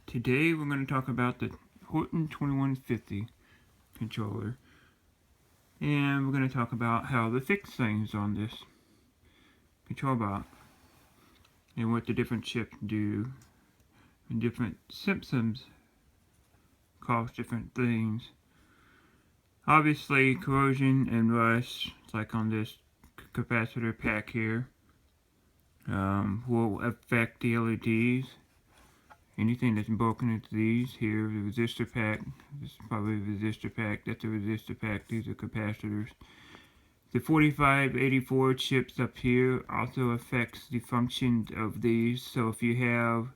Today we're going to talk about the Horton 2150 controller, and we're going to talk about how to fix things on this control box and what the different chips do, and different symptoms cause different things. Obviously, corrosion and rust, like on this capacitor pack here, will affect the LEDs. Anything that's broken into these here, the resistor pack, this is probably a resistor pack, that's a resistor pack, these are capacitors. The 4584 chips up here also affects the function of these, so if you have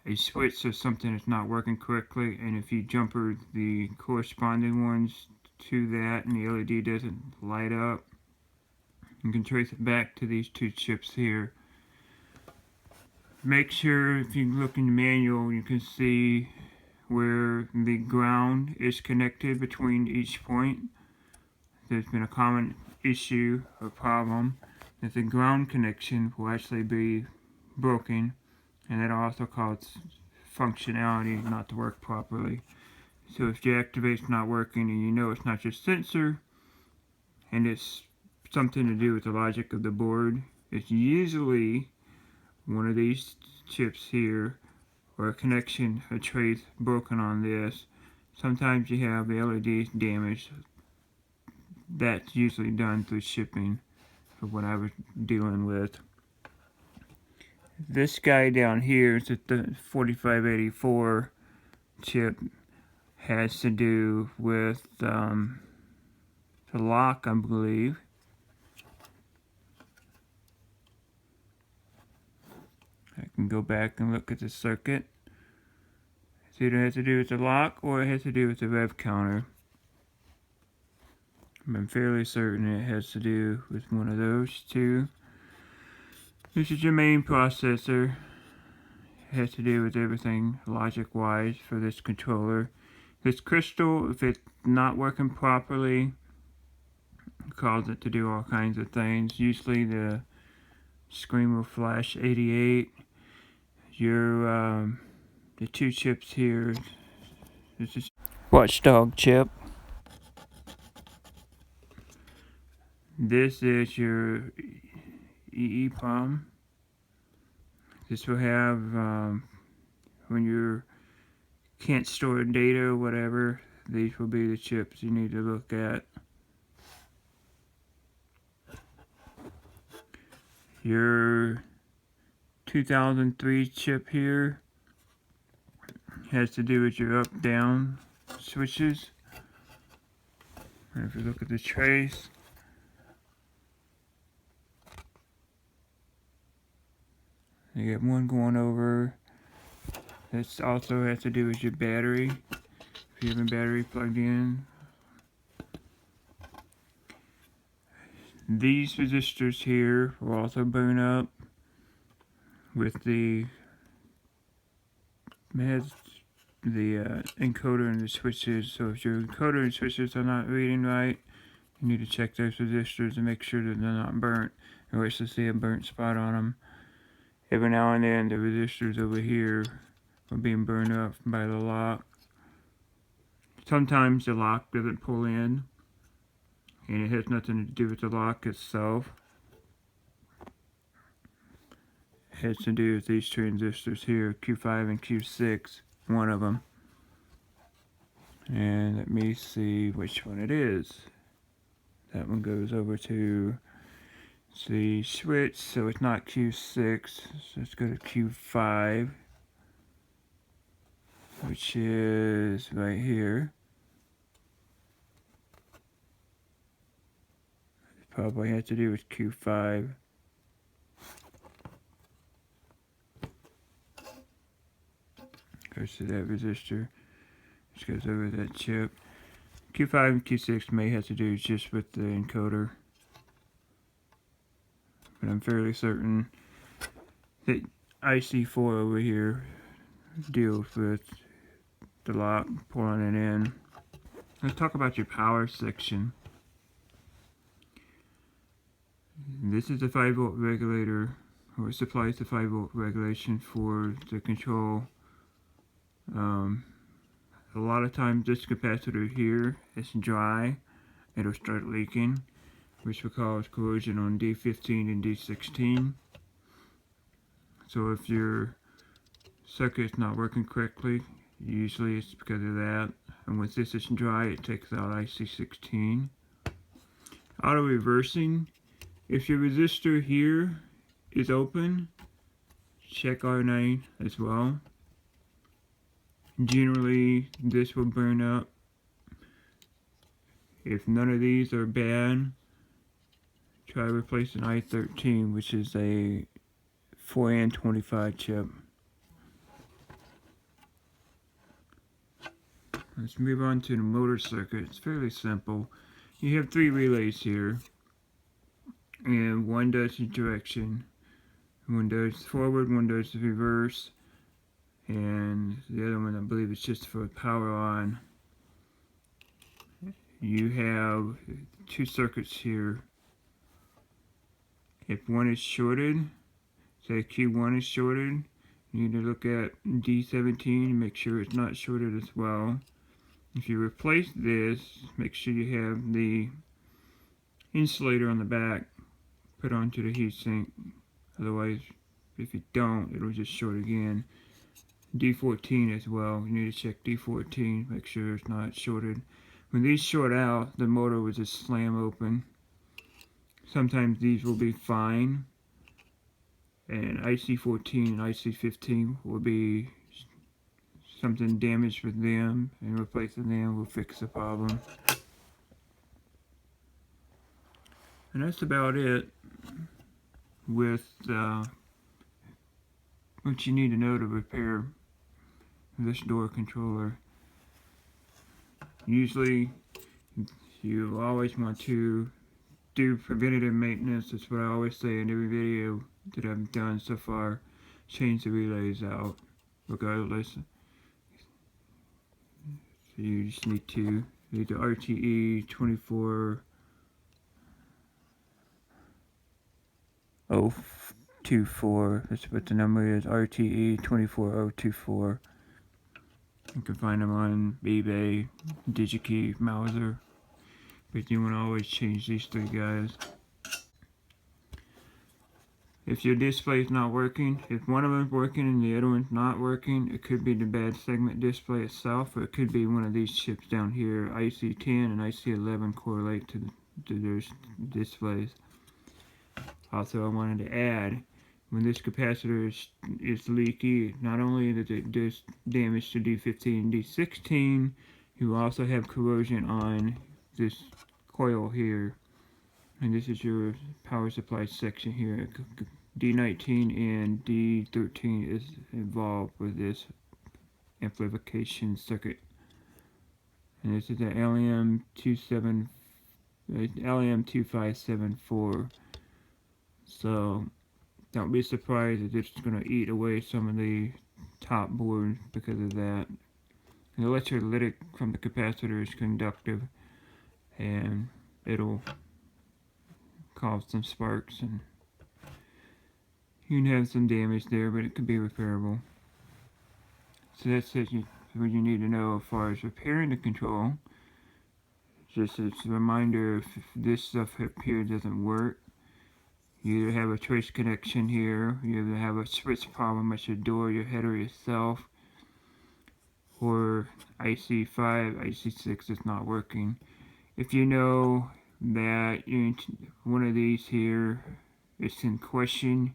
a switch or something that's not working correctly, and if you jumper the corresponding ones to that and the LED doesn't light up, you can trace it back to these two chips here. Make sure, if you look in the manual, you can see where the ground is connected between each point. There's been a common issue or problem that the ground connection will actually be broken, and that also causes functionality not to work properly. So if the activate's not working and you know it's not your sensor and it's something to do with the logic of the board, it's usually one of these chips here, or a connection, a trace broken on this. Sometimes you have the LEDs damaged. That's usually done through shipping, for what I was dealing with. This guy down here is the 4584 chip, has to do with the lock, I believe. I can go back and look at the circuit. It either has to do with the lock or it has to do with the rev counter. I'm fairly certain it has to do with one of those two. This is your main processor. It has to do with everything logic-wise for this controller. This crystal, if it's not working properly, cause it to do all kinds of things. Usually the screen will flash 88. The two chips here, this is Watchdog Chip. This is your EEPROM. This will have, when you can't store data or whatever, these will be the chips you need to look at. Your 2003 chip here has to do with your up-down switches. And if you look at the trace, you get one going over. This also has to do with your battery, if you have a battery plugged in. These resistors here will also burn up with the encoder and the switches. So if your encoder and switches are not reading right, you need to check those resistors and make sure that they're not burnt, or else you'll see a burnt spot on them. Every now and then the resistors over here are being burned up by the lock. Sometimes the lock doesn't pull in, and it has nothing to do with the lock itself. It has to do with these transistors here, Q5 and Q6, one of them. And let me see which one it is. That one goes over to the switch, so it's not Q6, so let's go to Q5, which is right here. It probably has to do with Q5. Goes to that resistor, which goes over that chip. Q5 and Q6 may have to do just with the encoder, but I'm fairly certain that IC4 over here deals with the lock pulling it in. Let's talk about your power section. This is a 5-volt regulator, or it supplies the 5-volt regulation for the control A lot of times this capacitor here is dry. It'll start leaking, which will cause corrosion on D15 and D16. So if your circuit's not working correctly, usually it's because of that. And once this is dry, it takes out IC16. Auto reversing. If your resistor here is open, check R9 as well. Generally, this will burn up. If none of these are bad, try replacing I13, which is a 4N25 chip. Let's move on to the motor circuit. It's fairly simple. You have 3 relays here, and one does the direction, one does forward, one does the reverse, and the other one I believe is just for power on. You have 2 circuits here. If one is shorted, say Q1 is shorted, you need to look at D17 and make sure it's not shorted as well. If you replace this, make sure you have the insulator on the back put onto the heatsink. Otherwise, if you don't, it'll just short again. D14 as well. You need to check D14, make sure it's not shorted. When these short out, the motor will just slam open. Sometimes these will be fine, and IC14 and IC15 will be something damaged with them, and replacing them will fix the problem. And that's about it with what you need to know to repair this door controller. Usually you always want to do preventative maintenance. That's what I always say in every video that I've done so far. Change the relays out regardless. So you just need to read the RTE 24024. That's what the number is, RTE 24024. You can find them on eBay, DigiKey, Mauser. But you want to always change these 3 guys. If your display is not working, if one of them is working and the other one's not working, it could be the bad segment display itself, or it could be one of these chips down here. IC10 and IC11 correlate to their displays. Also, I wanted to add, when this capacitor is leaky, not only does it do damage to D15 and D16, you also have corrosion on this coil here. And this is your power supply section here. D19 and D13 is involved with this amplification circuit. And this is the LM2574. So don't be surprised if it's going to eat away some of the top board because of that. The electrolytic from the capacitor is conductive, and it'll cause some sparks, and you can have some damage there, but it could be repairable. So that's what you need to know as far as repairing the control. Just as a reminder, if this stuff up here doesn't work, you either have a trace connection here, you either have a switch problem at your door, your header yourself, or IC5, IC6 is not working. If you know that one of these here is in question,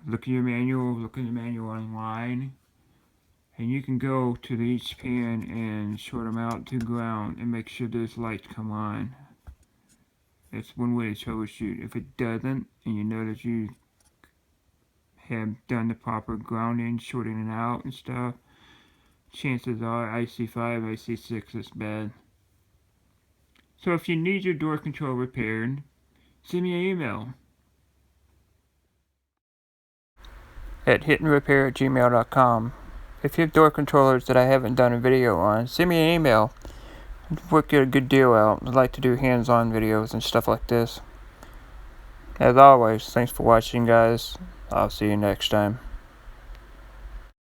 look in your manual, look in the manual online, and you can go to each pin and short them out to ground and make sure those lights come on. That's one way to troubleshoot. If it doesn't, and you know that you have done the proper grounding, shorting it out and stuff, chances are IC5, IC6 is bad. So if you need your door control repaired, send me an email at hitandrepair@gmail.com. If you have door controllers that I haven't done a video on, send me an email. Work a good deal out. I'd like to do hands-on videos and stuff like this. As always, thanks for watching, guys. I'll see you next time.